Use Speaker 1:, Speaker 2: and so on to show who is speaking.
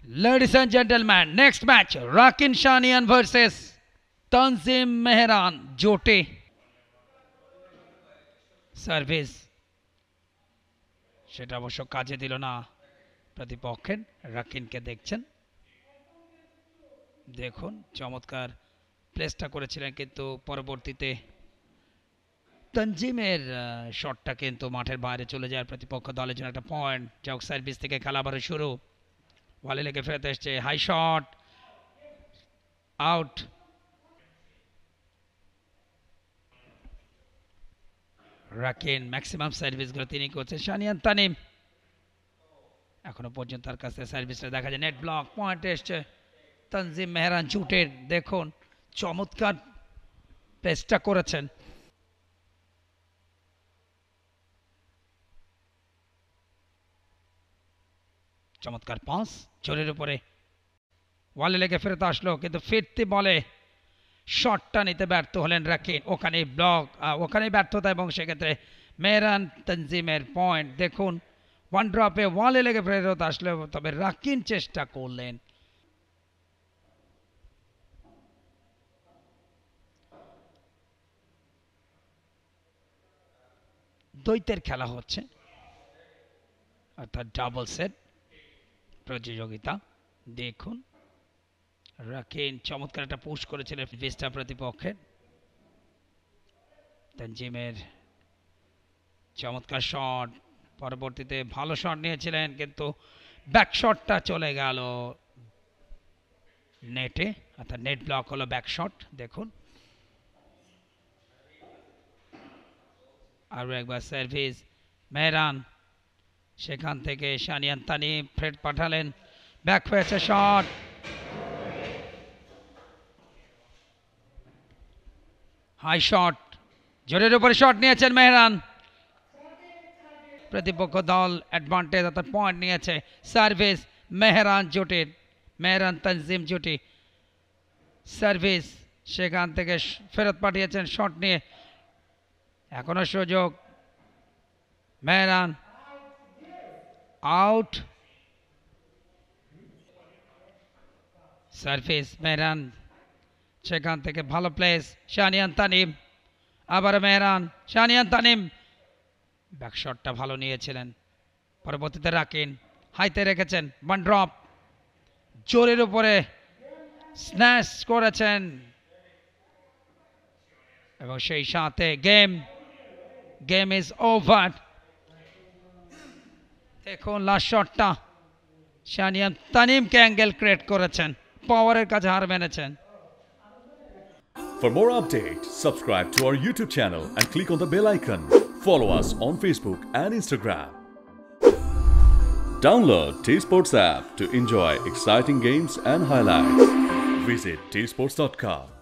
Speaker 1: Ladies and gentlemen, next match Rakin Shanian versus Tanzim Mehran জোটে service সেটা অবশ্য কাজে দিল না প্রতিপক্ষের রাকিনকে দেখছেন দেখুন চমৎকার প্লেসটা করেছিলেন কিন্তু পরবর্তীতে তঞ্জিমের শটটা কিন্তু মাঠের বাইরে চলে যায় প্রতিপক্ষ দলের জন্য একটা পয়েন্ট যাক সার্ভিস থেকে খেলা আবার শুরু ওয়ালে লেগে ফেরত এসছে হাই শট আউট রাকিন ম্যাক্সিমাম সার্ভিসগুলো তিনি করছেন শানিয়ান তানিম এখনো পর্যন্ত তার কাছে সার্ভিসটা দেখা যায় নেট ব্লক পয়েন্ট এসছে তঞ্জিম মেহরান জুটের দেখুন চমৎকার প্লেসটা করেছেন চমৎকার পাস জোরের উপরে ওয়ালে লেগে ফেরত আসলো কিন্তু ফিরতি বলে শটটা নিতে ব্যর্থ হলেন রাকিন ওখানে ব্লক ওখানে ব্যর্থতা এবং সেক্ষেত্রে মেহরান তঞ্জিমের পয়েন্ট দেখুন ওয়ান ড্রপে ওয়ালে লেগে ফেরত আসলো তবে রাকিন চেষ্টা করলেন দ্বৈতের খেলা হচ্ছে অর্থাৎ ডাবল সেট প্রতিযোগিতা দেখুন রাকিন চমৎকার একটা পুশ করেছিলেন ভিস্টা প্রতিপক্ষের তঞ্জিমের চমৎকার শট পরবর্তীতে ভালো শট নিয়েছিলেন কিন্তু ব্যাক শটটা চলে গেল নেটে অর্থাৎ নেট ব্লক হলো ব্যাক শট দেখুন আরও একবার সার্ভিস মেহরান সেখান থেকে শানিয়ান তানিম ফ্রেড পাঠালেন ব্যাক হয়েছে শট হাই শট জোরের উপরে শট নিয়েছেন মেহরান প্রতিপক্ষ দল অ্যাডভান্টেজ অর্থাৎ পয়েন্ট নিয়েছে সার্ভিস মেহরান জোটের মেহরান তঞ্জিম জুটি সার্ভিস সেখান থেকে ফেরত পাঠিয়েছেন শট নিয়ে এখনো সুযোগ মেহরান আউট সার্ভিস মেহরান সেখান থেকে ভালো প্লেস শানিয়ান তানিম আবার মেহরান শানিয়ান তানিম ব্যাক শটটা ভালো নিয়েছিলেন পরবর্তীতে রাকিন হাইতে রেখেছেন ওয়ান ড্রপ জোরের উপরে স্ন্যাচ করেছেন এবং সেই সাথে গেম ইজ ওভার দেখুন লাস্ট শটটা শানিয়ান তানিমকে অ্যাঙ্গেল ক্রিয়েট করেছেন পাওয়ারের কাছে হার মেনেছেন
Speaker 2: For more updates, subscribe to our YouTube channel and click on the bell icon. Follow us on Facebook and Instagram. Download T-Sports app to enjoy exciting games and highlights. Visit tsports.com.